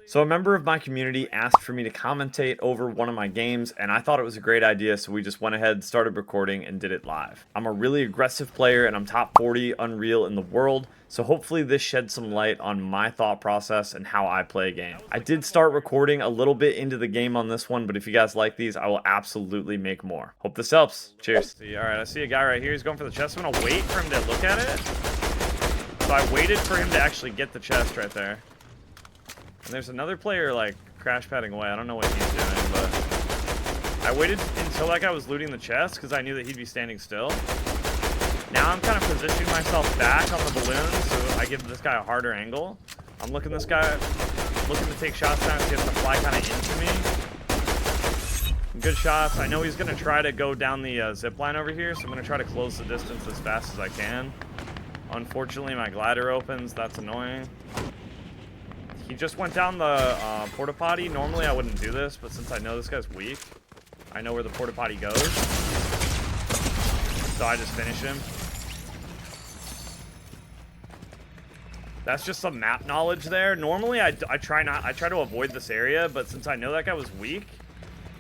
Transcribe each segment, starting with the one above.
So a member of my community asked for me to commentate over one of my games, and I thought it was a great idea, so we just went ahead, started recording, and did it live. I'm a really aggressive player, and I'm top 40 Unreal in the world, so hopefully this sheds some light on my thought process and how I play a game. I did start recording a little bit into the game on this one, but if you guys like these, I will absolutely make more. Hope this helps. Cheers. Alright, I see a guy right here. He's going for the chest. I'm going to wait for him to look at it. So I waited for him to actually get the chest right there. And there's another player, like, crash padding away. I don't know what he's doing, but I waited until that guy was looting the chest because I knew that he'd be standing still. Now I'm kind of positioning myself back on the balloon so I give this guy a harder angle. I'm looking this guy, looking to take shots down. He has to fly kind of into me. Good shots. I know he's going to try to go down the zip line over here, so I'm going to try to close the distance as fast as I can. Unfortunately, my glider opens. That's annoying. He just went down the porta potty. Normally I wouldn't do this, but since I know this guy's weak, I know where the porta potty goes. So I just finish him. That's just some map knowledge there. Normally I try to avoid this area, but since I know that guy was weak,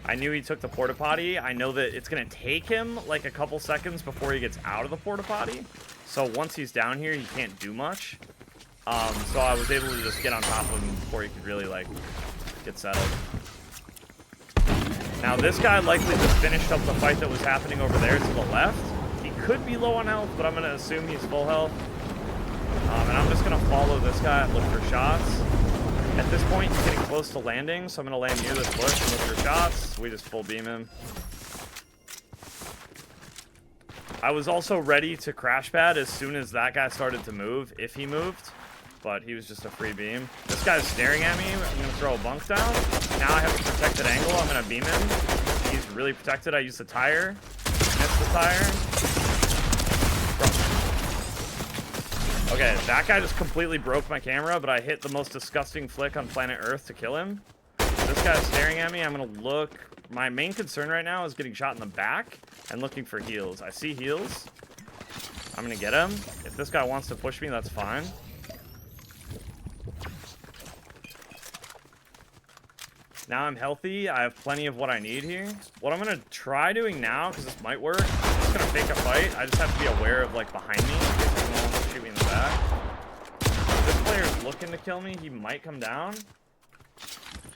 I knew he took the porta potty. I know that it's gonna take him like a couple seconds before he gets out of the porta potty. So once he's down here, he can't do much. So I was able to just get on top of him before he could really, like, get settled. Now, this guy likely just finished up the fight that was happening over there to the left. He could be low on health, but I'm going to assume he's full health. And I'm just going to follow this guy and look for shots. At this point, he's getting close to landing, so I'm going to land near this bush and look for shots. We just full beam him. I was also ready to crash pad as soon as that guy started to move, if he moved. But he was just a free beam. This guy's staring at me. I'm going to throw a bunk down. Now I have a protected angle. I'm going to beam him. He's really protected. I use the tire. Missed the tire. Okay, that guy just completely broke my camera, but I hit the most disgusting flick on planet Earth to kill him. This guy's staring at me. I'm going to look. My main concern right now is getting shot in the back and looking for heals. I see heals. I'm going to get him. If this guy wants to push me, that's fine. Now I'm healthy. I have plenty of what I need here. What I'm going to try doing now, because this might work, I'm just going to fake a fight. I just have to be aware of, like, behind me in case someone wants to shoot me in the back. If this player's looking to kill me, he might come down.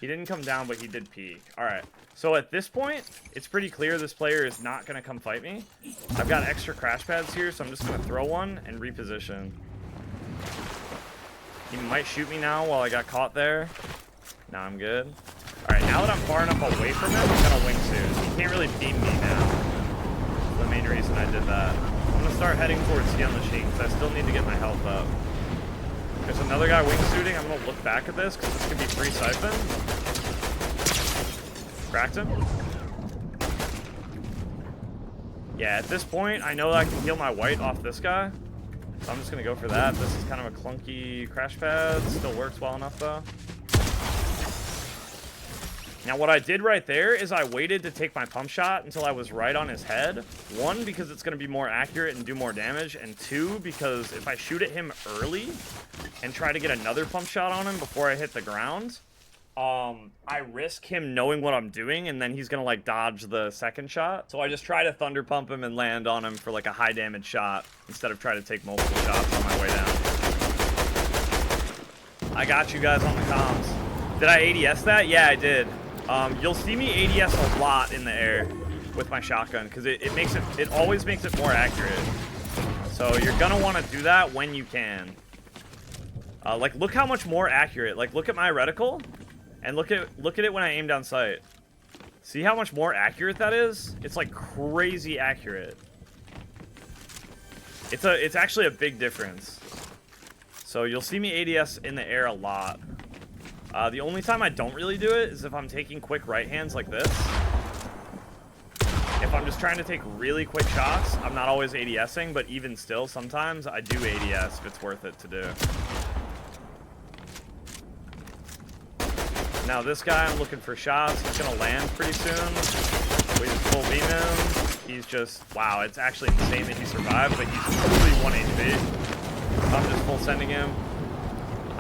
He didn't come down, but he did peek. Alright, so at this point, it's pretty clear this player is not going to come fight me. I've got extra crash pads here, so I'm just going to throw one and reposition. He might shoot me now while I got caught there. Now I'm good. Alright, now that I'm far enough away from him, I'm going to wingsuit. He can't really beam me now. That's the main reason I did that. I'm going to start heading towards C on the sheet, because I still need to get my health up. There's another guy wingsuiting. I'm going to look back at this, because this could be free siphon. Cracked him. Yeah, at this point, I know that I can heal my white off this guy. So I'm just going to go for that. This is kind of a clunky crash pad. Still works well enough, though. Now, what I did right there is I waited to take my pump shot until I was right on his head. One, because it's going to be more accurate and do more damage. And two, because if I shoot at him early and try to get another pump shot on him before I hit the ground, I risk him knowing what I'm doing, and then he's going to, like, dodge the second shot. So I just try to thunder pump him and land on him for, like, a high damage shot instead of trying to take multiple shots on my way down. I got you guys on the comms. Did I ADS that? Yeah, I did. You'll see me ADS a lot in the air with my shotgun because it always makes it more accurate. So you're gonna want to do that when you can. Like, look how much more accurate. Like, look at my reticle, and look at it when I aim down sight. See how much more accurate that is? It's like crazy accurate. It's actually a big difference. So you'll see me ADS in the air a lot. The only time I don't really do it is if I'm taking quick right hands like this. If I'm just trying to take really quick shots, I'm not always ADSing, but even still, sometimes I do ADS if it's worth it to do. Now this guy, I'm looking for shots. He's going to land pretty soon. We just full beam him. He's just, wow, it's actually insane that he survived, but he's totally 1 HP. I'm just full sending him.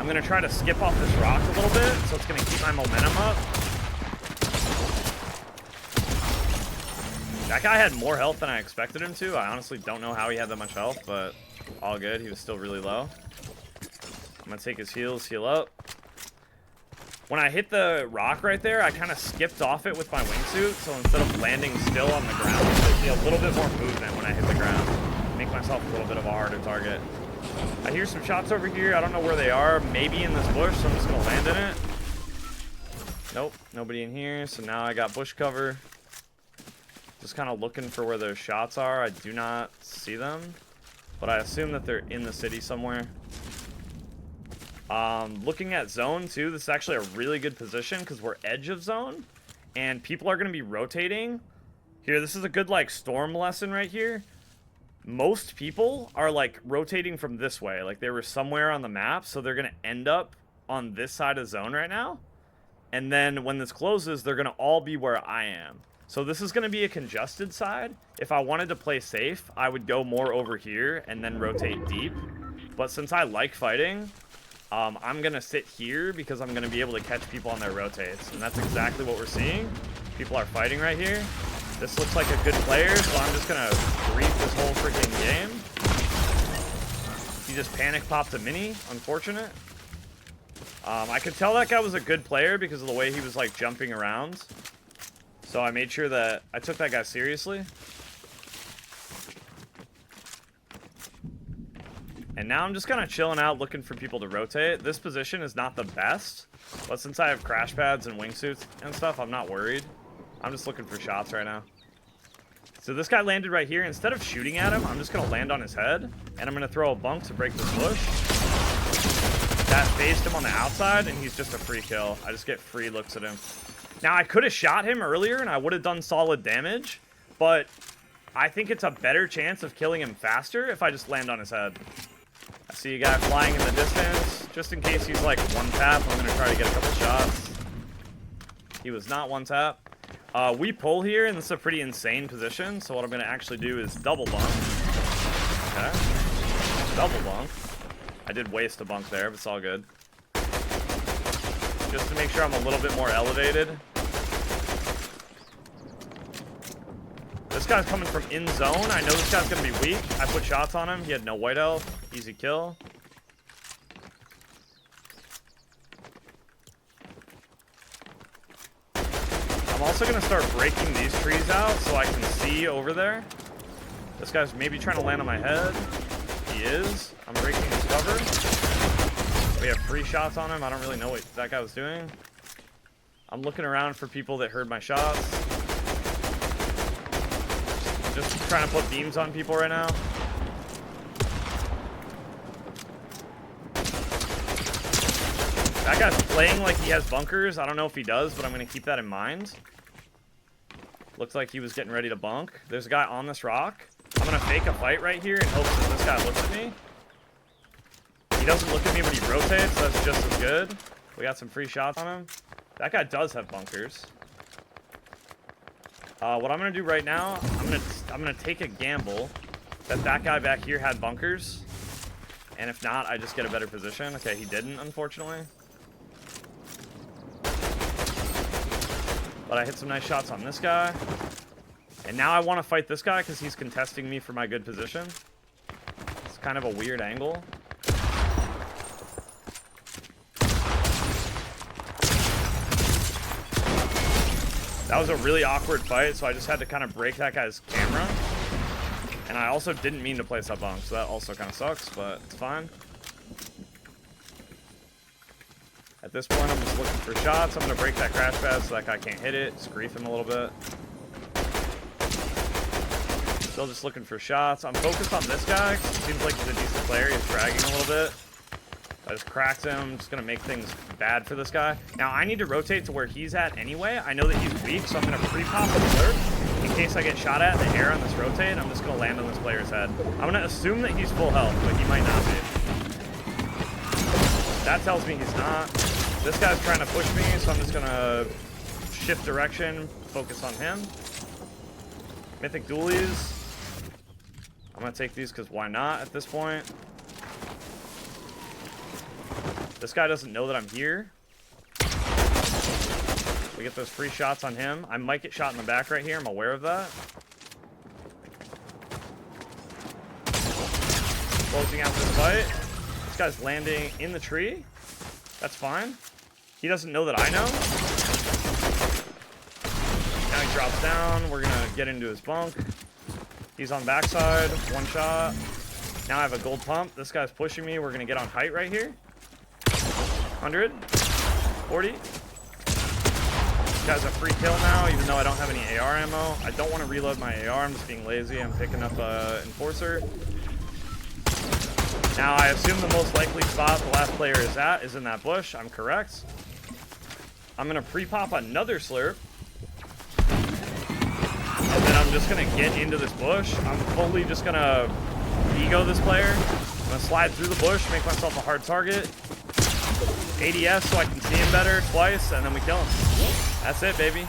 I'm going to try to skip off this rock a little bit, so it's going to keep my momentum up. That guy had more health than I expected him to. I honestly don't know how he had that much health, but all good. He was still really low. I'm going to take his heals, heal up. When I hit the rock right there, I kind of skipped off it with my wingsuit, so instead of landing still on the ground, I see a little bit more movement when I hit the ground. Make myself a little bit of a harder target. I hear some shots over here. I don't know where they are. Maybe in this bush, so I'm just going to land in it. Nope, nobody in here, so now I got bush cover. Just kind of looking for where those shots are. I do not see them, but I assume that they're in the city somewhere. Looking at zone too, this is actually a really good position because we're edge of zone and people are going to be rotating. Here, this is a good like storm lesson right here. Most people are like rotating from this way. Like they were somewhere on the map, so they're going to end up on this side of zone right now. And then when this closes, they're going to all be where I am. So this is going to be a congested side. If I wanted to play safe, I would go more over here and then rotate deep. But since I like fighting, I'm going to sit here because I'm going to be able to catch people on their rotates. And that's exactly what we're seeing. People are fighting right here. This looks like a good player, so I'm just going to grief this whole freaking game. He just panic popped a mini. Unfortunate. I could tell that guy was a good player because of the way he was like jumping around. So I made sure that I took that guy seriously. And now I'm just kind of chilling out looking for people to rotate. This position is not the best, but since I have crash pads and wingsuits and stuff, I'm not worried. I'm just looking for shots right now. So this guy landed right here. Instead of shooting at him, I'm just going to land on his head, and I'm going to throw a bunk to break this bush. That phased him on the outside, and he's just a free kill. I just get free looks at him. Now, I could have shot him earlier, and I would have done solid damage, but I think it's a better chance of killing him faster if I just land on his head. I see a guy flying in the distance. Just in case he's like one tap, I'm going to try to get a couple shots. He was not one tap. We pull here, and this is a pretty insane position, so what I'm going to actually do is double bunk. Okay. Double bunk. I did waste a bunk there, but it's all good. Just to make sure I'm a little bit more elevated. This guy's coming from in zone. I know this guy's going to be weak. I put shots on him. He had no white health. Easy kill. I'm also going to start breaking these trees out so I can see over there. This guy's maybe trying to land on my head. He is. I'm breaking his cover. We have free shots on him. I don't really know what that guy was doing. I'm looking around for people that heard my shots. Just trying to put beams on people right now. That guy's playing like he has bunkers. I don't know if he does, but I'm going to keep that in mind. Looks like he was getting ready to bunk. There's a guy on this rock. I'm going to fake a fight right here in hopes that this guy looks at me. He doesn't look at me when he rotates, so that's just as good. We got some free shots on him. That guy does have bunkers. What I'm going to do right now, I'm gonna take a gamble that that guy back here had bunkers. And if not, I just get a better position. Okay, he didn't, unfortunately. But I hit some nice shots on this guy. And now I want to fight this guy because he's contesting me for my good position. It's kind of a weird angle. That was a really awkward fight, so I just had to kind of break that guy's camera. And I also didn't mean to place that bunk, so that also kind of sucks, but it's fine. At this point, I'm just looking for shots. I'm going to break that crash pad so that guy can't hit it. Just grief him a little bit. Still just looking for shots. I'm focused on this guy. It seems like he's a decent player. He's dragging a little bit. I just cracked him. I'm just going to make things bad for this guy. Now, I need to rotate to where he's at anyway. I know that he's weak, so I'm going to pre-pop the slurp. In case I get shot at in the air on this rotate, I'm just going to land on this player's head. I'm going to assume that he's full health, but he might not be. That tells me he's not. This guy's trying to push me, so I'm just going to shift direction, focus on him. Mythic dualies. I'm going to take these because why not at this point? This guy doesn't know that I'm here. We get those free shots on him. I might get shot in the back right here. I'm aware of that. Closing out this fight. This guy's landing in the tree. That's fine. He doesn't know that I know. Now he drops down. We're going to get into his bunk. He's on backside. One shot. Now I have a gold pump. This guy's pushing me. We're going to get on height right here. 100. 40. This guy's a free kill now, even though I don't have any AR ammo. I don't want to reload my AR. I'm just being lazy. I'm picking up Enforcer. Now, I assume the most likely spot the last player is at is in that bush. I'm correct. I'm going to pre-pop another slurp. And then I'm just going to get into this bush. I'm fully just going to ego this player. I'm going to slide through the bush, make myself a hard target. ADS so I can see him better twice, and then we kill him. That's it, baby.